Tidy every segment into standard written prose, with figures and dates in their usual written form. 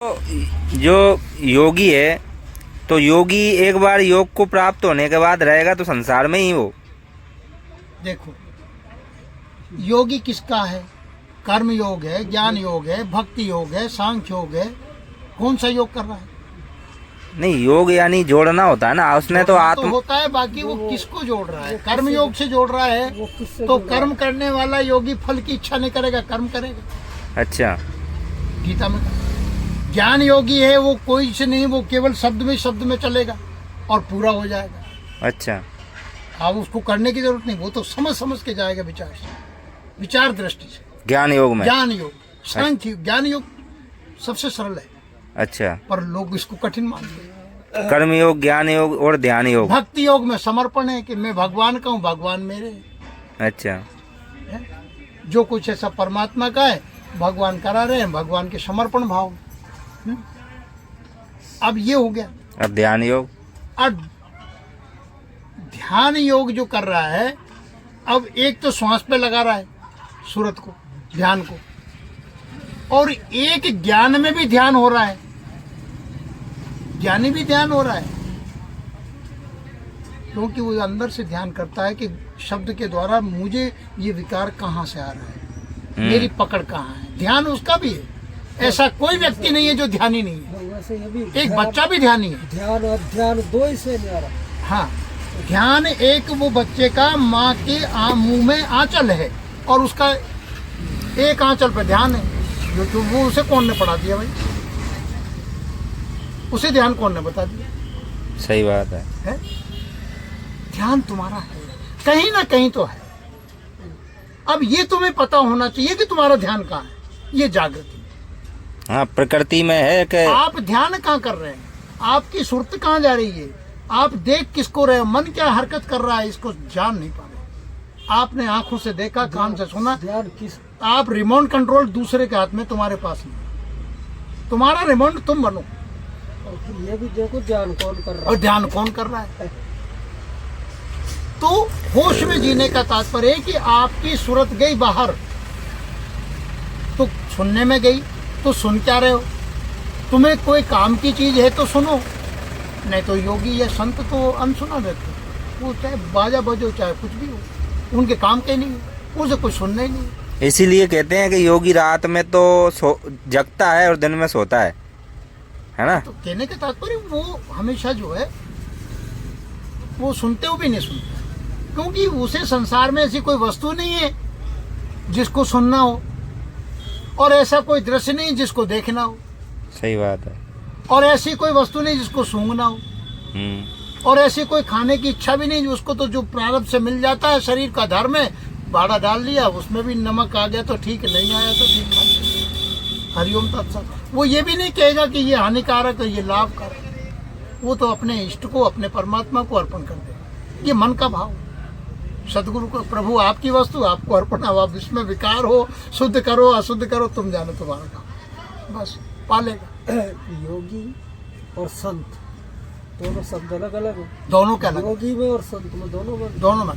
तो जो योगी है तो योगी एक बार योग को प्राप्त होने के बाद रहेगा तो संसार में ही वो। देखो, योगी किसका है? कर्म योग है, ज्ञान योग है, भक्ति योग है, सांख्य योग है। कौन सा योग कर रहा है? नहीं, योग यानी जोड़ना होता है ना, उसने तो जोड़ना आत्म होता है, बाकी वो किसको जोड़ रहा है? कर्म योग से जोड़ रहा है। तो कर्म करने वाला योगी फल की इच्छा नहीं करेगा, कर्म करेगा। अच्छा, गीता में ज्ञान योगी है, वो कोई से नहीं, वो केवल शब्द में चलेगा और पूरा हो जाएगा। अच्छा, अब उसको करने की जरूरत नहीं, वो तो समझ के जाएगा विचार से, विचार दृष्टि से। ज्ञान योग में ज्ञान योग, सांख्य ज्ञान योग सबसे सरल है, अच्छा, पर लोग इसको कठिन मानते हैं। कर्म योग, ज्ञान योग और ध्यान योग। भक्ति योग में समर्पण है कि मैं भगवान का हूँ, भगवान मेरे हैं। अच्छा, है? जो कुछ ऐसा परमात्मा का है, भगवान करा रहे हैं, भगवान के समर्पण भाव। अब ये हो गया। अब ध्यान योग। अब ध्यान योग जो कर रहा है, अब एक तो श्वास पे लगा रहा है सूरत को, ध्यान को, और एक ज्ञान में भी ध्यान हो रहा है, ज्ञानी भी ध्यान हो रहा है, क्योंकि वो अंदर से ध्यान करता है कि शब्द के द्वारा मुझे ये विकार कहाँ से आ रहा है, मेरी पकड़ कहाँ है। ध्यान उसका भी है, ऐसा कोई व्यक्ति नहीं है जो ध्यानी नहीं है। एक बच्चा भी ध्यानी है। ध्यान और ध्यान दो ही से नहीं आ रहा। हाँ, ध्यान एक वो बच्चे का माँ के मुंह में आंचल है, और उसका एक आंचल पे ध्यान है, जो वो उसे कौन ने पढ़ा दिया भाई? उसे ध्यान कौन ने बता दिया? सही बात है? ध्यान तुम्हारा है, कहीं ना कहीं तो है। अब ये तुम्हें पता होना चाहिए कि तुम्हारा ध्यान कहाँ है, ये जागृति। हाँ, प्रकृति में है कि आप ध्यान कहाँ कर रहे हैं, आपकी सुरत कहाँ जा रही है, आप देख किसको रहे हो, मन क्या हरकत कर रहा है, इसको जान नहीं पा रहे। आपने आंखों से देखा, कान से सुना, ध्यान किस आप रिमोट कंट्रोल दूसरे के हाथ में, तुम्हारे पास नहीं। तुम्हारा रिमोट तुम बनो। और फिर ये भी देखो ध्यान कौन कर रहा और है। ध्यान कौन कर रहा है? तो होश में जीने का तात्पर्य है कि आपकी सूरत गई बाहर, तो सुनने में गई, तो सुन क्या रहे हो? तुम्हें कोई काम की चीज है तो सुनो, नहीं तो योगी या संत तो अनसुना देते, वो चाहे बाजा बजो चाहे कुछ भी हो, उनके काम के नहीं, उनसे कुछ सुनना ही नहीं। इसीलिए कहते हैं कि योगी रात में तो जगता है और दिन में सोता है ना? तो कहने का तात्पर्य वो हमेशा जो है वो सुनते हुए भी नहीं सुनते, क्योंकि उसे संसार में ऐसी कोई वस्तु नहीं है जिसको सुनना हो, और ऐसा कोई दृश्य नहीं जिसको देखना हो, सही बात है। और ऐसी कोई वस्तु नहीं जिसको सूंघना हो, और ऐसी कोई खाने की इच्छा भी नहीं, उसको तो जो प्रारब्ध से मिल जाता है, शरीर का धर्म है, बाड़ा डाल लिया, उसमें भी नमक आ गया तो ठीक, नहीं आया तो ठीक, खा लिया। हरिओम तत्सत। वो ये भी नहीं कहेगा कि ये हानिकारक है, ये लाभकारक है, वो तो अपने इष्ट को, अपने परमात्मा को अर्पण कर देगा। ये मन का भाव, सदगुरु को, प्रभु आपकी वस्तु आपको अर्पण, अब आप इसमें विकार हो, शुद्ध करो अशुद्ध करो, तुम जानो, तुम्हारा काम, बस पालेगा। योगी और संत दोनों शब्द अलग अलग है। दोनों का अलग, योगी में और संत में दोनों में। दोनों में।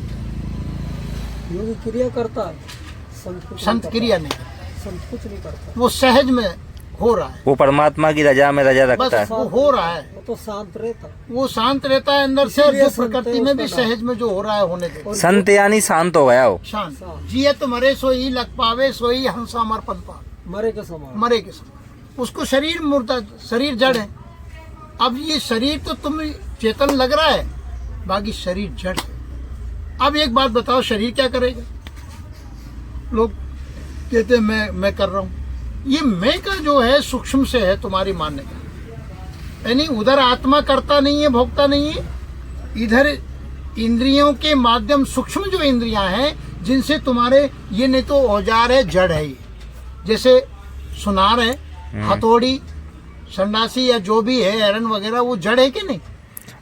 योगी क्रिया करता है, संत कुछ संत नहीं क्रिया करता। नहीं करता, संत कुछ नहीं करता, वो सहज में हो रहा है, वो परमात्मा की रजा में रजा रखता है। बस वो हो रहा है, वो तो शांत रहता। वो शांत रहता है अंदर से, और इसीलिए जो संत प्रकृति है में भी उसका नाम। सहज में जो हो रहा है होने दे। संत यानी शांत हो गया वो। शांत शांत। जिए तो मरे सोई लग पावे, सोई हंसा मरपन पावे, मरे के समान। मरे के समय। उसको शरीर मुर्दा, शरीर जड़ है। अब ये शरीर तो तुम चेतन लग रहा है, बाकी शरीर जड़ है। अब एक बात बताओ, शरीर क्या करेगा? लोग कहते हैं मैं कर रहा हूं, ये मैं का जो है सूक्ष्म से है तुम्हारी मान्यता, यानी उधर आत्मा करता नहीं है, भोगता नहीं है, इधर इंद्रियों के माध्यम सूक्ष्म जो इंद्रियां हैं, जिनसे तुम्हारे ये नहीं तो औजार है, जड़ है ये, जैसे सुनार है, हथौड़ी, संडासी या जो भी है, एरन वगैरह, वो जड़ है कि नहीं?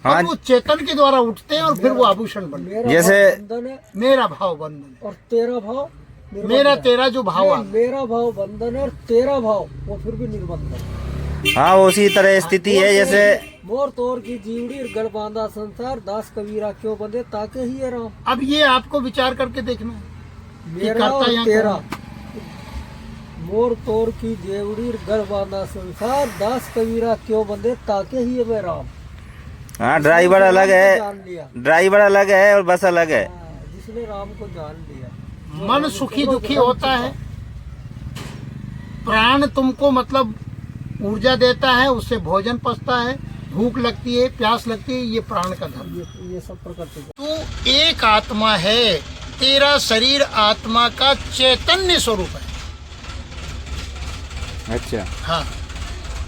हाँ। और वो चेतन के द्वारा उठते हैं और फिर वो आभूषण बनते हैं। मेरा जैसे- भाव बंधन है मेरा भाव बंधन है, और तेरा भाव निर्बंध मेरा है। तेरा जो भाव आ, मेरा भाव बंधन है और तेरा भाव वो फिर भी निर्बंध है। हाँ, वो उसी तरह स्थिति है जैसे मोर तोर की जीवड़ी गढ़ बांधा संसार, दास कबीरा क्यों बंधे ताके ही है राम। अब ये आपको विचार करके देखना है, मेरा करता और यहाँ तेरा, कौन मोर तोर की जेवड़ी गल बांधा संसार, दास कबीरा क्यों बंदे ताके ही मैं राम। हाँ, ड्राइवर अलग जान है, लिया। ड्राइवर अलग है और बस अलग है। हाँ, जिसने राम को जान लिया। मन सुखी दुखी होता है, प्राण तुमको मतलब ऊर्जा देता है, उससे भोजन पचता है, भूख लगती है, प्यास लगती है, ये प्राण का धर्म है। ये सब प्रकृति का। तू एक आत्मा है, तेरा शरीर आत्मा का चैतन्य स्वरूप है। अच्छा, हाँ,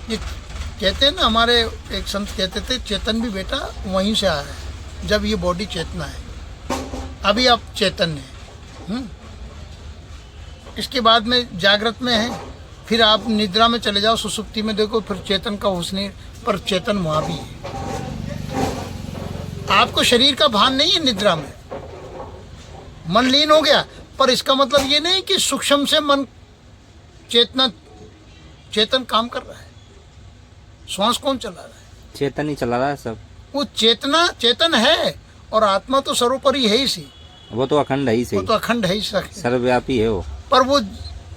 ये कहते हैं ना, हमारे एक संत कहते थे चेतन भी बेटा वहीं से आया है, जब ये बॉडी चेतना है, अभी आप चैतन्य है। इसके बाद में जागृत में है, फिर आप निद्रा में चले जाओ, सुसुप्ति में देखो, फिर चेतन का होश नहीं, पर चेतन वहाँ भी है। आपको शरीर का भान नहीं है निद्रा में, मन लीन हो गया, पर इसका मतलब ये नहीं कि सूक्ष्म से मन चेतन काम कर रहा है। श्वास कौन चला रहा है? चेतन ही चला रहा है सब। वो चेतन है, और आत्मा तो सर्वोपरि है ही सी, वो तो अखंड है ही वो सही, तो अखंड है ही सही। सर्वव्यापी है वो। पर वो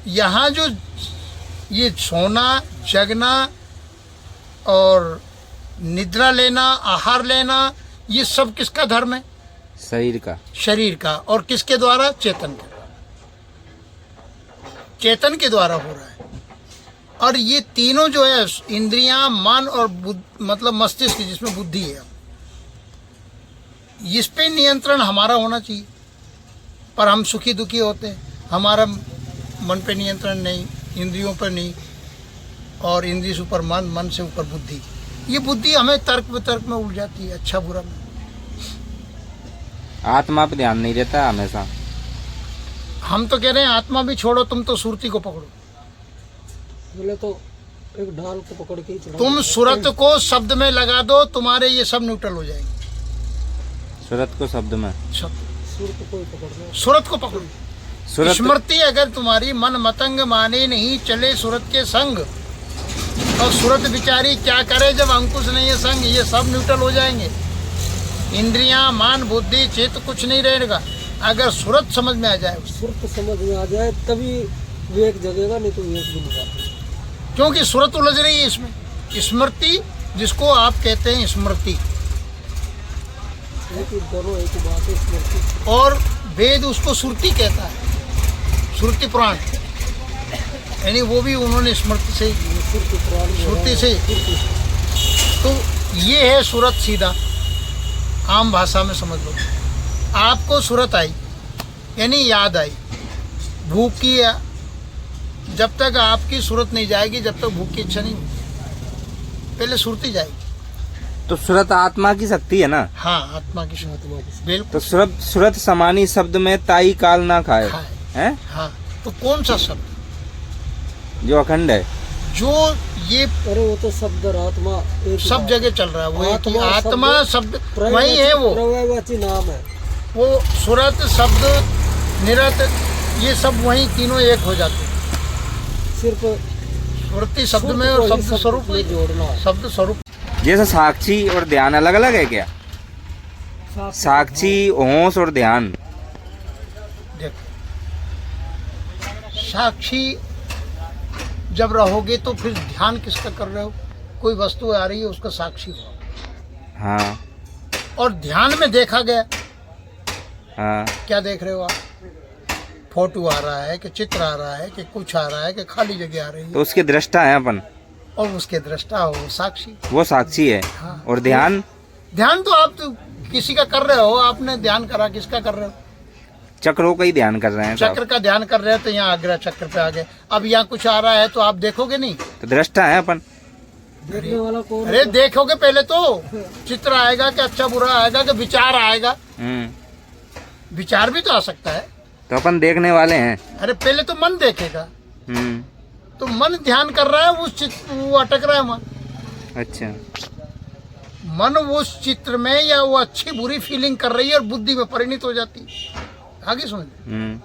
यहाँ जो ये सोना जगना और निद्रा लेना, आहार लेना, ये सब किसका धर्म है? शरीर का। शरीर का। और किसके द्वारा? चेतन के द्वारा, चेतन के द्वारा हो रहा है। और ये तीनों जो है, इंद्रियां, मन और मतलब मस्तिष्क जिसमें बुद्धि है, इस पे नियंत्रण हमारा होना चाहिए। पर हम सुखी दुखी होते हैं, हमारा मन पे नियंत्रण नहीं, इंद्रियों पर नहीं, और इंद्रिय से ऊपर मन, मन से ऊपर बुद्धि। ये बुद्धि हमें तर्क वितर्क में उलझाती है, अच्छा बुरा में। आत्मा पे ध्यान नहीं रहता हमेशा। हम तो कह रहे हैं आत्मा भी छोड़ो, तुम तो सुरती को पकड़ो। बोले तो एक ढाल को पकड़ के ही चढ़ा। तुम सूरत को शब्द में लगा दो, तुम्हारे ये सब न्यूट्रल हो जाएंगे। सूरत को शब्द में, शब्द, सूरत को ही पकड़ लो। सूरत को पकड़ो। सूरत स्मृति अगर तुम्हारी मन मतंग माने नहीं चले सूरत के संग, और सूरत बिचारी क्या करे जब अंकुश नहीं है संग, ये सब न्यूट्रल हो जाएंगे। इंद्रियां, मान, बुद्धि, चित्त कुछ नहीं रहेगा अगर सूरत समझ में आ जाए। सूरत समझ में आ जाए तभी विवेक जगेगा, नहीं तो विवेक भी नहीं आता। क्योंकि सूरत उलझ रही है इसमें। स्मृति जिसको आप कहते हैं स्मृति, दोनों एक बात है, स्मृति। और वेद उसको श्रुति कहता है, श्रुति पुराण, यानी वो भी उन्होंने स्मृति से, श्रुति से। तो ये है सूरत, सीधा आम भाषा में समझ लो। आपको सूरत आई यानी याद आई, भूख की है, जब तक आपकी सूरत नहीं जाएगी, जब तक भूख की इच्छा नहीं होगी, पहले सुरती जाएगी। तो सूरत आत्मा की शक्ति है ना। हाँ, आत्मा की शक्ति, बिल्कुल। तो सूरत समानी शब्द में ताई काल ना खाए हैं। हाँ, तो कौन सा शब्द जो अखंड है, जो ये अरे वो तो शब्द आत्मा सब जगह चल रहा है, वो एक ही आत्मा आत्मा शब्द वही है। वो प्रव्यवाची नाम है वो सूरत शब्द निरत, ये सब वही तीनों एक हो जाते हैं। सिर्फ सुरती शब्द में और शब्द स्वरूप में जोड़ना है। शब्द स्वरूप। जैसे साक्षी और ध्यान अलग अलग है क्या? साक्षी, होश और ध्यान। देखो, साक्षी जब रहोगे तो फिर ध्यान किसका कर रहे हो? कोई वस्तु आ रही है उसका साक्षी हो। हाँ और ध्यान में देखा गया, हाँ। क्या देख रहे हो आप? फोटो आ रहा है कि चित्र आ रहा है कि कुछ आ रहा है कि खाली जगह आ रही है, तो उसके दृष्टा है अपन, और उसके दृष्टा हो साक्षी, वो साक्षी है। हाँ। और ध्यान, ध्यान तो आप तो किसी का कर रहे हो, आपने ध्यान करा, किसका कर रहे हो? चक्रों का ही ध्यान कर रहे हैं साहब। चक्र का ध्यान कर रहे हैं, तो यहाँ आगरा चक्र पे आ गए। अब यहाँ कुछ आ रहा है तो आप देखोगे नहीं? तो दृष्टा है अपन। देखने वाला कौन? अरे देखोगे पहले तो, चित्र आएगा कि अच्छा बुरा आएगा कि विचार आएगा? विचार भी तो आ सकता है। तो अपन देखने वाले हैं। अरे पहले तो मन देखेगा। तो मन ध्यान कर रहा है, उस चित्र वो अटक रहा है मन। अच्छा, मन उस चित्र में या वो अच्छी बुरी फीलिंग कर रही है और बुद्धि में परिणित हो जाती है। आगे सुन,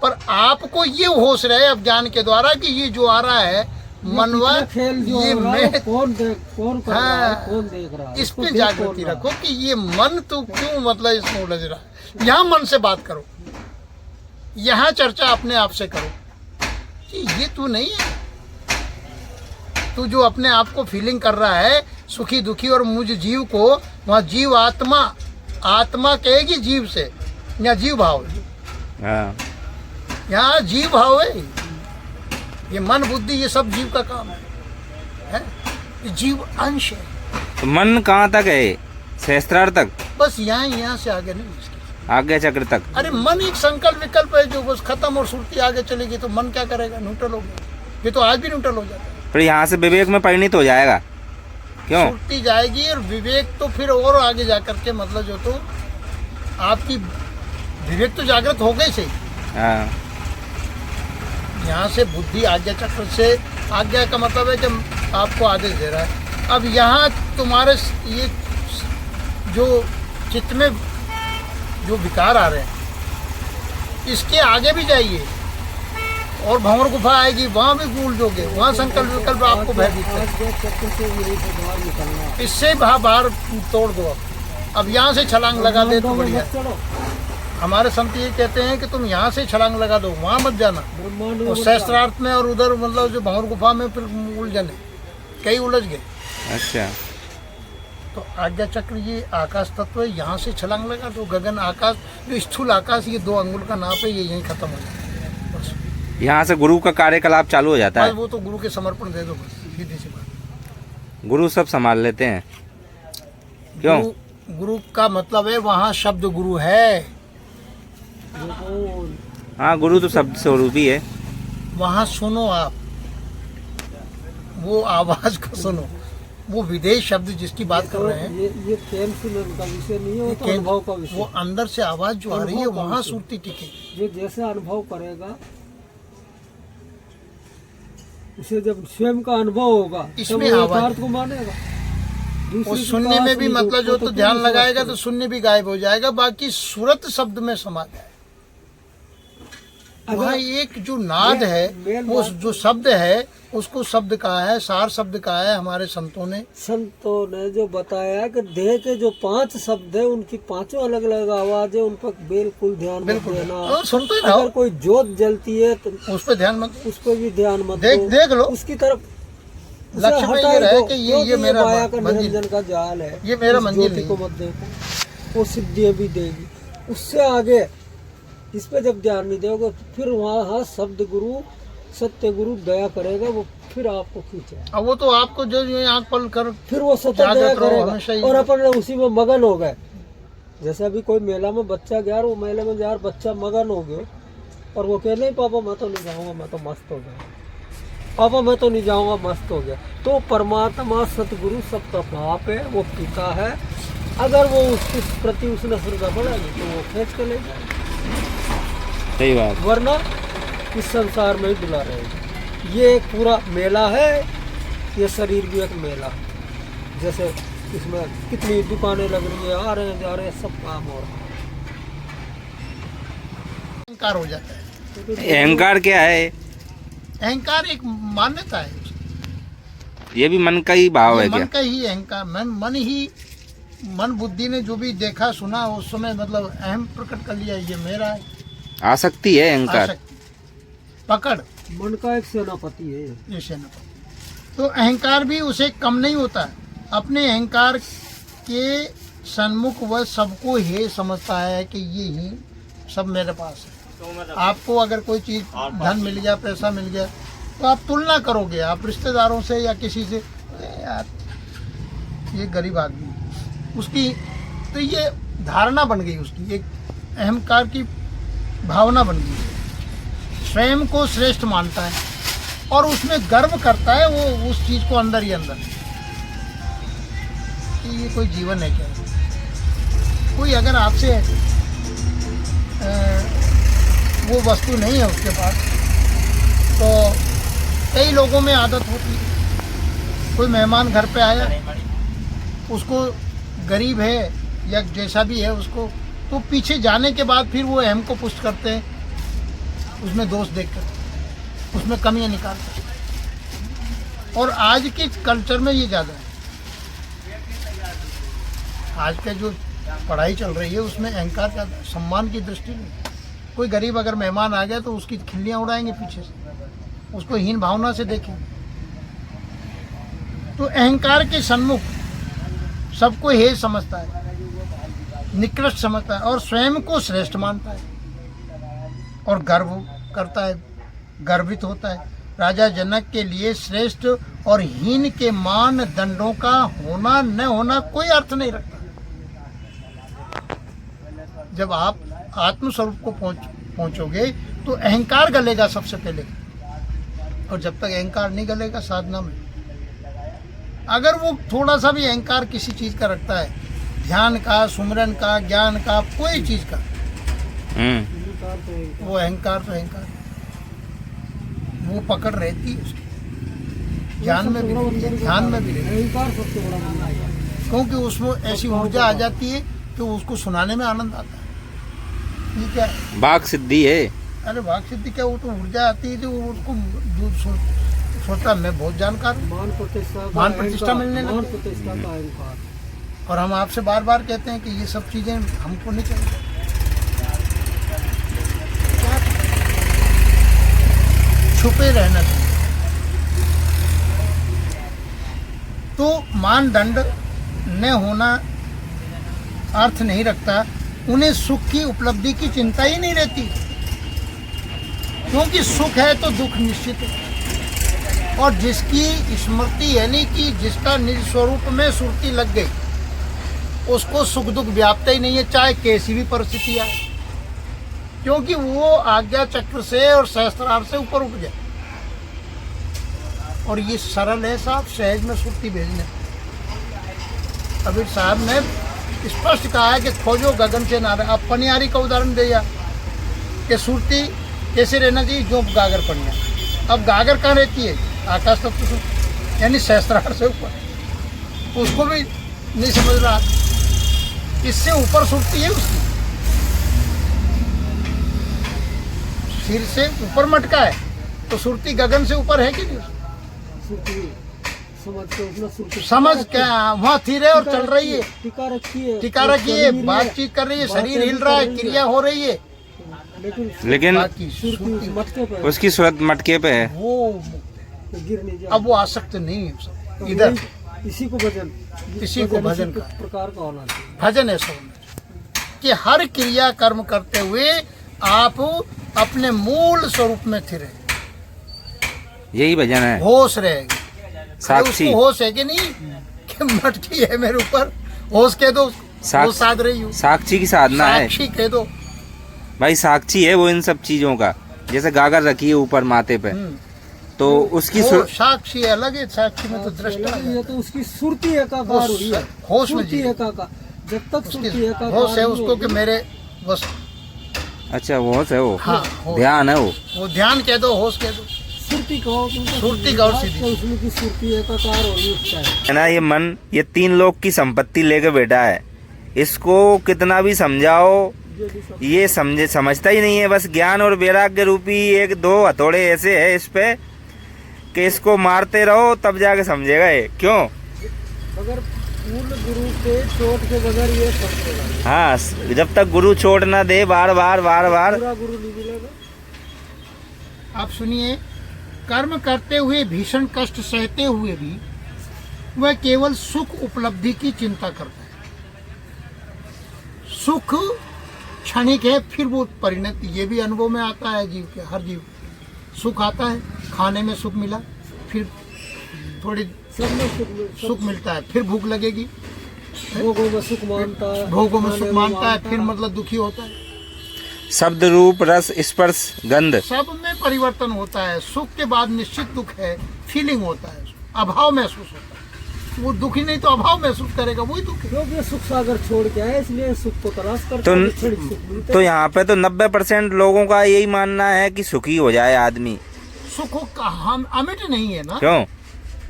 पर आपको ये होश रहे अब ज्ञान के द्वारा कि ये जो आ रहा है मनवा, खेल जो ये हो रहा मैं, है, कौन कर रहा है, कौन देख रहा है, इस उसको पे देख जागृति कौन रहा है। रखो कि ये मन तो क्यों मतलब इसमें उलझ रहा है। यहाँ मन से बात करो, यहाँ चर्चा अपने आप से करो कि ये तू नहीं है, तू जो अपने आप को फीलिंग कर रहा है सुखी दुखी, और मुझ जीव को वहाँ जीव आत्मा, आत्मा कहेगी जीव से, यहाँ जीव भाव है, हाँ यहाँ जीव भाव है। ये मन बुद्धि ये सब जीव का काम है? ये जीव अंश है। तो मन कहाँ तक है? सहस्त्रार तक, बस यहाँ से आगे नहीं इसके। आज्ञा चक्र तक। अरे मन एक संकल्प विकल्प है जो बस खत्म, और सुरती आगे चलेगी तो मन क्या करेगा? न्यूट्रल हो गया। ये तो आज भी न्यूट्रल हो जाता है। फिर यहाँ से विवेक में परिणित हो जाएगा, क्यों? सुरती जाएगी और विवेक तो फिर और आगे जाकर के, मतलब जो तो आपकी विवेक तो जागृत हो गई सही। हाँ यहाँ से बुद्धि आज्ञा चक्र से, आज्ञा का मतलब है कि आपको आदेश दे रहा है। अब यहाँ तुम्हारे ये जो चित्त में जो विकार आ रहे हैं, इसके आगे भी जाइए और भंवर गुफा आएगी, वहाँ भी भूल जोगे, वहाँ संकल्प विकल्प आपको भय दिखता है। इससे बाहर तोड़ दो। अब यहाँ से छलांग लगा दे तो बढ़िया। हमारे संत ये कहते हैं कि तुम यहाँ से छलांग लगा दो, वहाँ मत जाना। और सहस्त्रार्थ में और उधर मतलब जो भंवर गुफा में फिर उलझने कई उलझ गए। अच्छा, तो आज्ञा चक्र ये आकाश तत्व है, यहाँ से छलांग लगा दो। गगन आकाश जो स्थूल आकाश, ये 2 अंगुल का नाप है, ये यहीं खत्म हो जाता है बस। यहाँ से गुरु का कार्यकलाप चालू हो जाता है। वो तो गुरु के समर्पण दे दो बस, सीधी सी बात। गुरु सब संभाल लेते हैं, क्यों? गुरु का मतलब है वहाँ शब्द गुरु है। हाँ, गुरु तो शब्द स्वरूप ही है। वहाँ सुनो आप, वो आवाज को सुनो, वो विदेश शब्द जिसकी बात कर रहे हैं, ये प्रेम सुनने का विषय नहीं है, तो अनुभव का विषय। वो अंदर से आवाज जो आ रही है वहाँ सुरती टिकेगी। जो जैसे अनुभव करेगा, उसे जब स्वयं का अनुभव होगा, इसमें यथार्थ को मानेगा। और सुनने में भी मतलब जो तो ध्यान लगाएगा तो सुनने भी गायब हो जाएगा, बाकी सूरत शब्द में समा जाए। वहाँ एक जो नाद है, वो जो शब्द है, उसको शब्द कहा है, सार शब्द कहा है हमारे संतों ने जो बताया कि देह के जो 5 शब्द है, उनकी 5 अलग अलग आवाज है, उन पर बिल्कुल ध्यान मत देना। सुनते ही अगर कोई जोत जलती है तो उस पर ध्यान मत, उस पर भी ध्यान मत देख लो उसकी तरफ। लक्ष्य में ये रहे कि ये मेरा माया का मंजिल, निरंजन का जाल है, ये मेरा मंजिल ज्योति को मत देखो, वो सिद्धियां भी देगी। उससे आगे इस पे जब ध्यान नहीं दोगे, फिर वहाँ शब्द गुरु, सत्य गुरु दया करेगा, वो फिर आपको खींचेगा। अब वो तो आपको जो आँख पल कर फिर वो सत्य दया करेगा, और अपन उसी में मगन हो गए। जैसे अभी कोई मेला में बच्चा गया, वो मेले में यार बच्चा मगन हो गया, और वो कह नहीं पापा मैं तो नहीं जाऊँगा, मैं तो मस्त हो गया, पापा मैं तो नहीं जाऊँगा, मस्त हो गया। तो परमात्मा सतगुरु सबका बाप है, वो पिता है। अगर वो उसके प्रति उसने श्रद्धा बढ़ाई तो वो खींच के ले जाए, सही बात। वरना इस संसार में ही डुला रहेगा। ये एक पूरा मेला है, ये शरीर भी एक मेला है। जैसे इसमें कितनी दुकानें लग रही है, आ रहे हैं जा रहे हैं, सब काम हो रहा है। अहंकार हो जाता है। अहंकार क्या है? अहंकार एक मान्यता है, ये भी मन का ही भाव है मन क्या? का ही अहंकार, मन बुद्धि ने जो भी देखा सुना उस समय मतलब अहम प्रकट कर लिया, ये मेरा है। आसक्ति है अहंकार, आसक्ति, पकड़, मन का एक सेनापति है ये सेनापति। तो अहंकार भी उसे कम नहीं होता है। अपने अहंकार के सन्मुख वह सबको ही समझता है कि ये ही सब मेरे पास है। आपको अगर कोई चीज धन मिल गया, पैसा मिल गया, तो आप तुलना करोगे, आप रिश्तेदारों से या किसी से, यार ये गरीब आदमी, उसकी तो ये धारणा बन गई, उसकी एक अहंकार की भावना बन गई है। स्वयं को श्रेष्ठ मानता है और उसमें गर्व करता है, वो उस चीज को अंदर ही अंदर कि ये कोई जीवन है क्या? कोई अगर आपसे वो वस्तु नहीं है उसके पास, तो कई लोगों में आदत होती है, कोई मेहमान घर पे आया, उसको गरीब है या जैसा भी है उसको, तो पीछे जाने के बाद फिर वो अहम को पुष्ट करते हैं, उसमें दोष देखकर, उसमें कमियां निकालते हैं। और आज के कल्चर में ये ज़्यादा है। आज के जो पढ़ाई चल रही है उसमें अहंकार का, सम्मान की दृष्टि नहीं। कोई गरीब अगर मेहमान आ गया तो उसकी खिल्लियाँ उड़ाएंगे पीछे से, उसको हीन भावना से देखेंगे। तो अहंकार के सन्मुख सबको हे समझता है, निकृष्ट समझता है और स्वयं को श्रेष्ठ मानता है और गर्व करता है, गर्वित होता है। राजा जनक के लिए श्रेष्ठ और हीन के मानदंडों का होना न होना कोई अर्थ नहीं रखता। जब आप आत्मस्वरूप को पहुंचोगे तो अहंकार गलेगा सबसे पहले, और जब तक अहंकार नहीं गलेगा साधना में, अगर वो थोड़ा सा भी अहंकार किसी चीज का रखता है, ध्यान का, सुमरन का, ज्ञान का, कोई चीज का, वो अहंकार तो अहंकार, वो पकड़ रहती है उसकी, ज्ञान में भी रहती है, ध्यान में भी रहती है, क्योंकि उसमें ऐसी ऊर्जा आ जाती है कि उसको सुनाने में आनंद आता है। ये क्या है? बाघ सिद्धि है। अरे वाक सिद्धि क्या, वो तो ऊर्जा आती है जो उसको सोचता मैं बहुत जानकार हूँ, मान प्रतिष्ठा मिलने लगती। और हम आपसे बार बार कहते हैं कि ये सब चीजें हमको नहीं चाहिए। छुपे रहना चाहिए। तो मानदंड न होना अर्थ नहीं रखता, उन्हें सुख की उपलब्धि की चिंता ही नहीं रहती, क्योंकि सुख है तो दुख निश्चित है। और जिसकी स्मृति यानी कि जिसका निज स्वरूप में सुरती लग गई, उसको सुख दुख व्याप्त ही नहीं है, चाहे कैसी भी परिस्थिति आए, क्योंकि वो आज्ञा चक्र से और सहस्त्रार से ऊपर उठ गया। और ये सरल है साहब, सहज में सुरती भेजने। कबीर साहब ने स्पष्ट कहा है कि खोजो गगन से नारा। अब पनियारी का उदाहरण दिया कि सुरती कैसे रहना चाहिए, जो गागर पनिया। अब गागर कहाँ रहती है? आकाश तत्व से, यानी सहस्त्रार से ऊपर। उसको भी नहीं समझ रहा, इससे ऊपर सुरती है उसकी, सिर से ऊपर मटका है, तो सुरती गगन से ऊपर है कि नहीं? समझ क्या वहाँ थी रहे और चल रही है, टिका रखी है, बातचीत कर रही है, शरीर हिल रहा है, क्रिया हो रही है, लेकिन उसकी सूरत मटके पे है। वो गिर नहीं जाए। अब वो आसक्त नहीं है इधर, इसी को भजन का प्रकार का होना चाहिए। भजन ऐसा होना चाहिए कि हर क्रिया कर्म करते हुए आप अपने मूल स्वरूप में स्थिर रहे, यही भजन है। होश रहेगी, साक्षी होश है कि नहीं कि मटकी है मेरे ऊपर, होश कह दो, होश साध रही हूँ, साक्षी की साधना है। साक्षी कह दो भाई, साक्षी है वो इन सब चीजों का। जैसे गागर रखी है ऊपर माथे पे, तो उसकी साक्षी अलग है, साक्षी में तो दृष्टा है, तो उसकी सुरती एकाकार हुई है, होश में जी एकाकार। जब तक सुरती एकाकार होश है उसको कि मेरे बस। अच्छा, वो होश है, वो हाँ, ध्यान है, वो ध्यान कह दो, होश कह दो, सुरती कहो, सुरती कहो सीधी, उसमें की सुरती एकाकार हो रही है ना। ये मन, ये 3 लोग की संपत्ति लेके बैठा है, इसको कितना भी समझाओ ये समझता ही नहीं है। बस ज्ञान और वैराग्य रूपी 1-2 हथौड़े ऐसे है इस पे कि इसको मारते रहो तब जाके समझेगा ये। क्यों? अगर पूर्ण गुरु के चोट के बगैर ये समझेगा। हाँ, जब तक गुरु चोट ना दे बार बार पूरा गुरु नहीं मिलेगा। आप सुनिए, कर्म करते हुए भीषण कष्ट सहते हुए भी वह केवल सुख उपलब्धि की चिंता करता है। सुख क्षणिक है, फिर वो परिणति, ये भी अनुभव में आता है जीव के, हर जीव सुख आता है, खाने में सुख मिला, फिर थोड़ी सुख मिलता है, फिर भूख लगेगी, भोगों में सुख मानता है, भोगों में सुख मानता है, फिर मतलब दुखी होता है। शब्द, रूप, रस, स्पर्श, गंध, सब में परिवर्तन होता है। सुख के बाद निश्चित दुख है, फीलिंग होता है, अभाव महसूस होता है। वो दुखी नहीं तो अभाव महसूस करेगा, वही दुख है। क्योंकि सुख सागर छोड़ के आए, इसलिए सुख को तलाश करता है। तो यहाँ पे तो 90% लोगों का यही मानना है कि सुखी हो जाए आदमी। सुख का हम अमिट नहीं है ना, क्यों?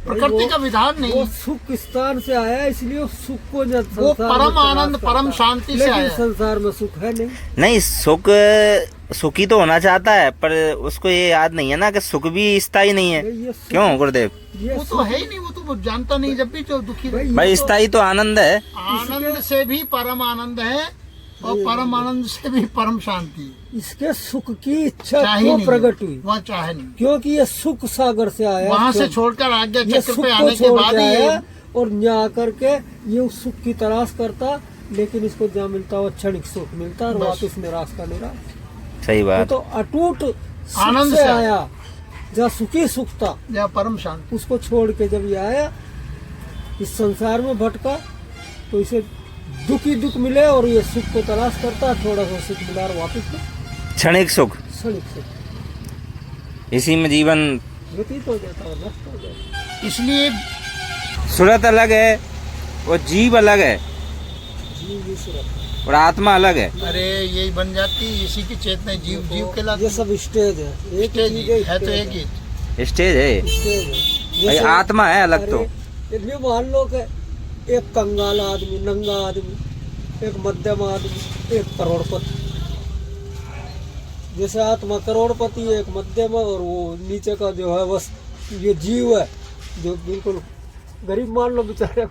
प्रकृति का विधान नहीं। वो सुख स्थान से आया, इसलिए सुख को वो परम आनंद, परम शांति से आया। संसार में सुख है नहीं, सुखी तो होना चाहता है, पर उसको ये याद नहीं है ना कि सुख भी स्थायी नहीं है। क्यों गुरुदेव? वो तो है ही नहीं, वो तो जानता नहीं। जब भी जो दुखी भाई, स्थायी तो आनंद है। आनंद से भी परम आनंद है और परम आनंद से भी परम शांति है। इसके सुख की इच्छा चाहे क्यों नहीं प्रकट हुई? वहाँ चाहे नहीं, क्योंकि ये सुख सागर से आया, वहाँ से छोड़कर आज्ञा ये चक्र सुख पे को आने के छोड़ बाद के ही आया ये और यहाँ आकर के ये उस सुख की तलाश करता, लेकिन इसको जहाँ मिलता है वो क्षणिक सुख मिलता है और बस। वापस निराश का निराश। सही ये बात। तो अटूट आनंद आनंद से से आया, जहाँ सुखी सुख था या परम शांति। उसको छोड़ के जब ये आया इस संसार में भटका, तो इसे दुख ही दुख मिले और ये सुख को तलाश करता, थोड़ा सा सुख मिला और वापस क्षणिक सुख, क्षणिक सुख इसी में जीवन व्यतीत हो जाता है, नष्ट हो जाता है। इसलिए सूरत अलग है और जीव अलग है जीव ईश्वर, और आत्मा अलग है। अरे यही बन जाती, इसी की चेतना जीव जीव के ये लाती सब स्टेज है, एक स्टेज चीज है तो एक ही। स्टेज है, स्टेज है। भाई जैसे- आत्मा है अलग तो। अरे, ये मान लो कि एक कंगाल आदमी, नंगा आदमी, एक मध्यम आदमी, एक करोड़पति। जैसे आत्मा करोड़पति है, एक मध्यम है, और वो नीचे का जो है बस ये जीव है जो बिल्कुल गरीब मान लो बेचारे।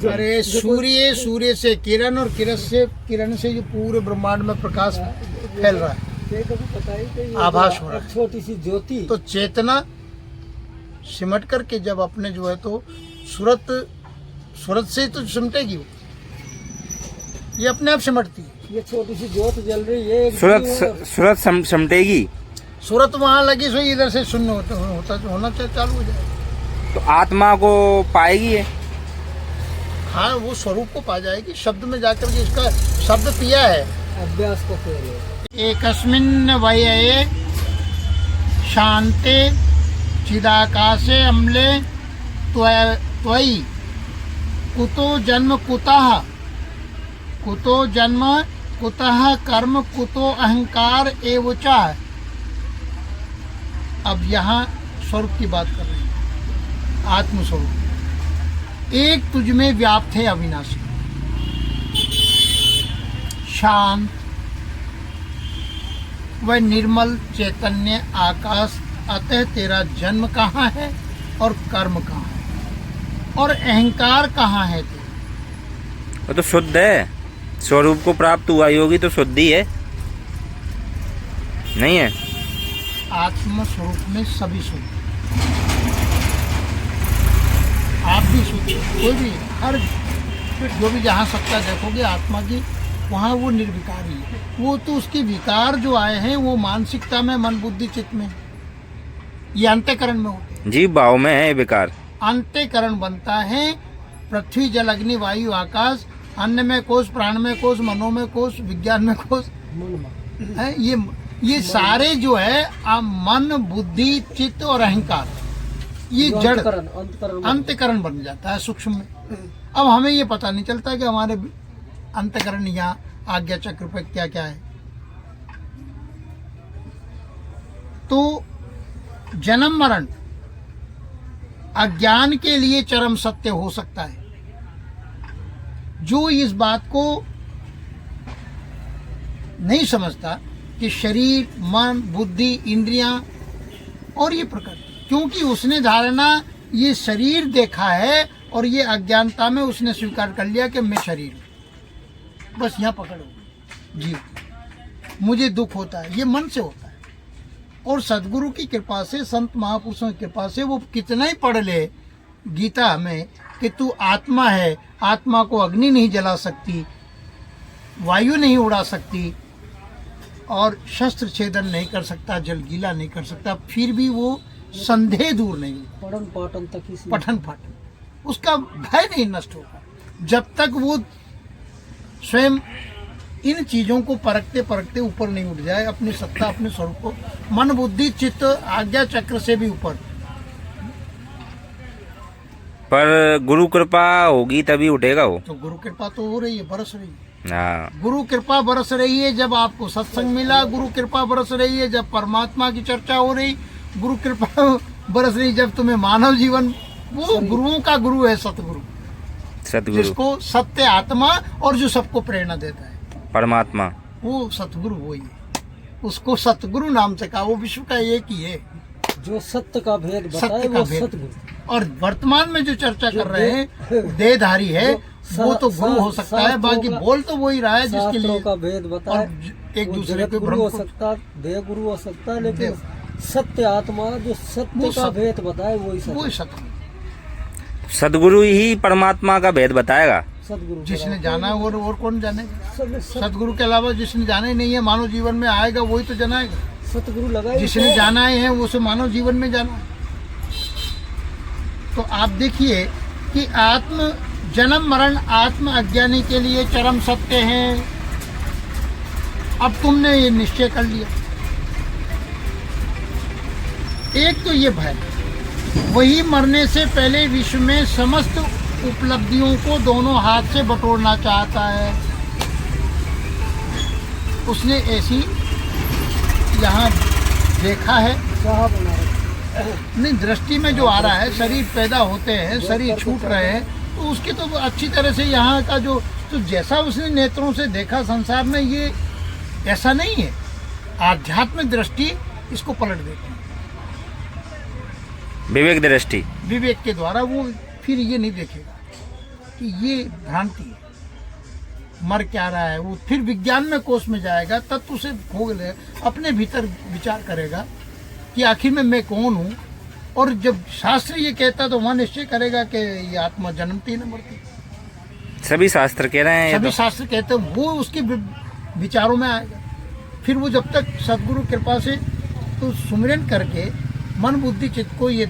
अरे सूर्य से किरण और किरण से जो पूरे ब्रह्मांड में प्रकाश फैल रहा है, ये कभी पता ही नहीं, आभास हो रहा है। एक छोटी सी ज्योति तो चेतना सिमट करके जब अपने जो है तो सूरत से तो सिमटेगी वो, ये अपने आप सिमटती है। ये छोटी सी ज्योत जल रही है, एक सूरत जीव है। सूरत समटेगी सूरत वहाँ लगी सो इधर से शून्य होना चालू हो जाएगा। तो आत्मा को पाएगी ये। हाँ, वो स्वरूप को पा जाएगी। शब्द में जाकर के इसका शब्द पिया है। अभ्यास को फेल है। एकस्मिन् वयये शान्ते चिदाकाशे अम्ले त्वयि कुतो जन्म कुतः कर्म कुतो अहंकार एव च। अब यहाँ स्वरूप की बात कर रहे हैं, आत्मस्वरूप। एक तुझ में व्याप्त है अविनाशी, शांत वह निर्मल चैतन्य आकाश। अतः तेरा जन्म कहाँ है और कर्म कहाँ है और अहंकार कहाँ है तेरा? वो तो शुद्ध है, स्वरूप को प्राप्त हुआ योगी तो शुद्ध ही है, नहीं है? आत्म स्वरूप में सभी शुद्ध, आप भी शुद्ध, कोई भी, हर जो भी जहाँ सत्ता देखोगे आत्मा की, वहाँ वो निर्विकारी है। वो तो उसके विकार जो आए हैं वो मानसिकता में, मन बुद्धि चित्त में, ये अंतःकरण में होते हैं। जीव भाव में है विकार। अंतःकरण बनता है पृथ्वी जल अग्नि वायु आकाश, अन्न में कोश, प्राण में कोश, मनो में कोश, विज्ञान में कोश है। ये सारे जो है मन बुद्धि चित्त और अहंकार, ये जड़ अंतःकरण बन जाता है सूक्ष्म में। अब हमें ये पता नहीं चलता कि हमारे अंतःकरण यहाँ आज्ञा चक्र पे क्या क्या है। तो जन्म मरण अज्ञान के लिए चरम सत्य हो सकता है। जो इस बात को नहीं समझता कि शरीर, मन, बुद्धि, इंद्रियां और ये प्रकृति, क्योंकि उसने धारणा ये शरीर देखा है और ये अज्ञानता में उसने स्वीकार कर लिया कि मैं शरीर हूं। बस यहाँ पकड़ो जीव, मुझे दुख होता है, ये मन से होता है। और सदगुरु की कृपा से, संत महापुरुषों की कृपा से वो कितना ही पढ़ ले गीता में कि तू आत्मा है, आत्मा को अग्नि नहीं जला सकती, वायु नहीं उड़ा सकती और शस्त्र छेदन नहीं कर सकता, जल गीला नहीं कर सकता, फिर भी वो संदेह दूर नहीं, पठन पाठन तक ही पठन पाठन, उसका भय नहीं नष्ट होगा जब तक वो स्वयं इन चीजों को परखते परखते ऊपर नहीं उठ जाए, अपनी सत्ता, अपने स्वरूप को, मन बुद्धि चित्त आज्ञा चक्र से भी ऊपर। पर गुरु कृपा होगी तभी उठेगा वो। तो गुरु कृपा तो हो रही है, बरस रही है। हाँ, गुरु कृपा बरस रही है जब आपको सत्संग मिला, गुरु कृपा बरस रही है जब परमात्मा की चर्चा हो रही, गुरु कृपा बरस रही जब तुम्हें मानव जीवन, वो गुरुओं का गुरु है सतगुरु, सतगुरु जिसको सत्य आत्मा और जो सबको प्रेरणा देता है, परमात्मा, वो सतगुरु वही है। उसको सतगुरु नाम से कहा, वो विश्व का एक ही है जो सत्य का भेद सत्य बताए का वो भेद। सतगुरु। और वर्तमान में जो चर्चा कर रहे हैं देहधारी है, वो तो गुरु हो सकता है, बाकी बोल तो वही रहा है जिसके शास्त्रों लिए का भेद बताए। और एक वो दूसरे जगत के गुरु भ्रम हो को- सकता, देह गुरु हो सकता है, लेकिन देव। सत्य आत्मा जो सत्य वो का सत्य। भेद बताए वही वो सत्य। सत्य सदगुरु ही परमात्मा का भेद बताएगा। सदगुरु जिसने जाना है और कौन जानेगा। सब सतगुरु के अलावा जिसने जाना ही नहीं है, मानव जीवन में आएगा वही तो जनाएगा। सतगुरु लगा ही जिसने तो। जाना है वो उसे मानव जीवन में जाना है। तो आप देखिए कि आत्म जन्म मरण आत्म अज्ञानी के लिए चरम सत्य है। अब तुमने ये निश्चय कर लिया। एक तो ये भय, वही मरने से पहले विश्व में समस्त उपलब्धियों को दोनों हाथ से बटोरना चाहता है। उसने ऐसी यहाँ देखा है, चाह बना रखा। नहीं दृष्टि में जो आ रहा है, शरीर पैदा होते हैं, शरीर छूट रहे हैं, तो उसकी तो अच्छी तरह से यहाँ का जो तो जैसा उसने नेत्रों से देखा संसार में, ये ऐसा नहीं है। आध्यात्मिक दृष्टि इसको पलट देती है। विवेक दृष्टि। विवेक के द्वारा वो फिर ये नहीं देखेगा कि ये भ्रांति है, मर क्या रहा है। वो फिर विज्ञान में कोष में जाएगा, तत्व से भोग ले, अपने भीतर विचार करेगा कि आखिर में मैं कौन हूँ। और जब शास्त्र ये कहता तो वहाँ निश्चय करेगा कि ये आत्मा जन्मती न मरती। सभी शास्त्र कह रहे हैं ये सभी तो। शास्त्र कहते हैं, वो उसके विचारों में आएगा। फिर वो जब तक सदगुरु कृपा से तो सुमिरन करके मन बुद्धि चित्त को ये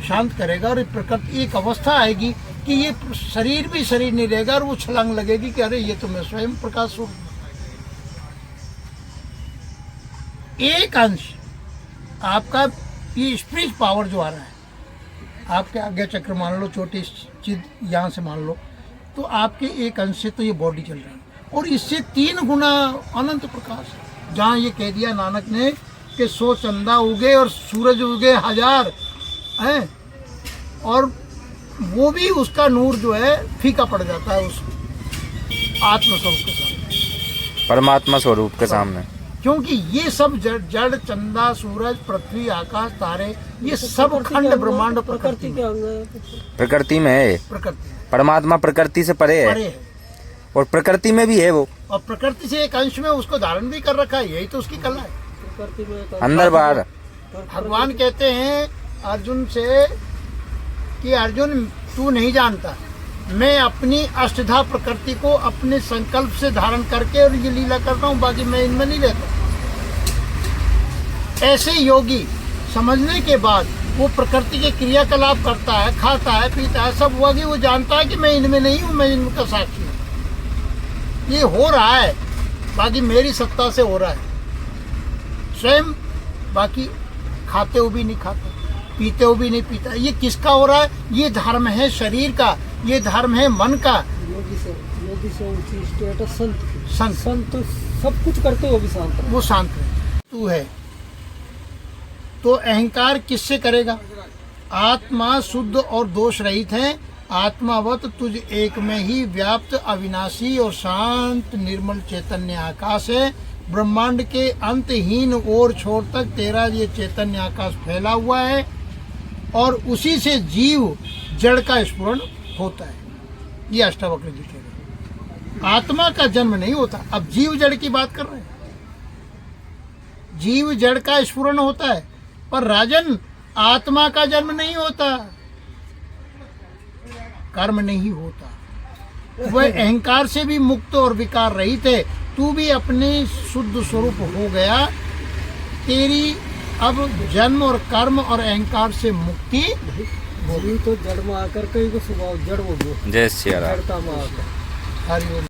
शांत करेगा, और प्रकृति एक अवस्था आएगी कि ये शरीर भी शरीर नहीं रहेगा, और वो छलांग लगेगी कि अरे ये तो मैं स्वयं प्रकाश स्वरूप हूं। एक अंश आपका ये स्पिरिट पावर जो आ रहा है, आपके आज्ञा चक्र मान लो, छोटी चीज यहाँ से मान लो, तो आपके एक अंश से तो ये बॉडी चल रही है, और इससे 3 गुना अनंत प्रकाश है। जहाँ ये कह दिया नानक ने कि 100 चंदा उगे और सूरज उगे 1000 हैं, और वो भी उसका नूर जो है फीका पड़ जाता है उस आत्मस्वरूप के सामने, परमात्मा स्वरूप के सामने। क्योंकि ये सब जड़ चंदा सूरज पृथ्वी आकाश तारे ये सब खंड ब्रह्मांड प्रकृति के में, अंग है। प्रकृति में है। प्रकृति परमात्मा प्रकृति से परे परे है, है, और प्रकृति में भी है वो, और प्रकृति से एक अंश में उसको धारण भी कर रखा है। यही तो उसकी कला है। प्रकृति में एक अंदर बाहर। भगवान कहते हैं अर्जुन से कि अर्जुन तू नहीं जानता, मैं अपनी अष्टधा प्रकृति को अपने संकल्प से धारण करके और ये लीला करता हूँ, बाकी मैं इनमें नहीं रहता। ऐसे योगी समझने के बाद वो प्रकृति के क्रियाकलाप करता है, खाता है, पीता है, सब हुआ कि वो जानता है कि मैं इनमें नहीं हूँ, मैं इनका साक्षी हूँ। ये हो रहा है, बाकी मेरी सत्ता से हो रहा है स्वयं, बाकी खाते हुए भी नहीं खाता, पीते हुए भी नहीं पीता। ये किसका हो रहा है? ये धर्म है शरीर का, ये धर्म है मन का। योगी से ऊंची स्टेटस संत की। संत संत सब कुछ करते हो भी शांत रहे। वो शांत है, तू है तो अहंकार किससे करेगा? आत्मा शुद्ध और दोष रहित है, आत्मावत तुझ एक में ही व्याप्त अविनाशी और शांत निर्मल चैतन्य आकाश है। ब्रह्मांड के अंतहीन ओर छोर तक तेरा ये चैतन्य आकाश फैला हुआ है, और उसी से जीव जड़ का स्फुरण होता है। ये अष्टावक्र जी कह रहे हैं। आत्मा का जन्म नहीं होता। अब जीव जड़ की बात कर रहे हैं, जीव जड़ का स्फुरण होता है, पर राजन आत्मा का जन्म नहीं होता, कर्म नहीं होता। वह अहंकार से भी मुक्त और विकार रहित है। तू भी अपने शुद्ध स्वरूप हो गया। तेरी अब जन्म और कर्म और अहंकार से मुक्ति जीव तो जड़ में आकर कहीं को स्वभाव जड़ हो गया, जय श्री राम। जड़ता में आकर। हरिओम।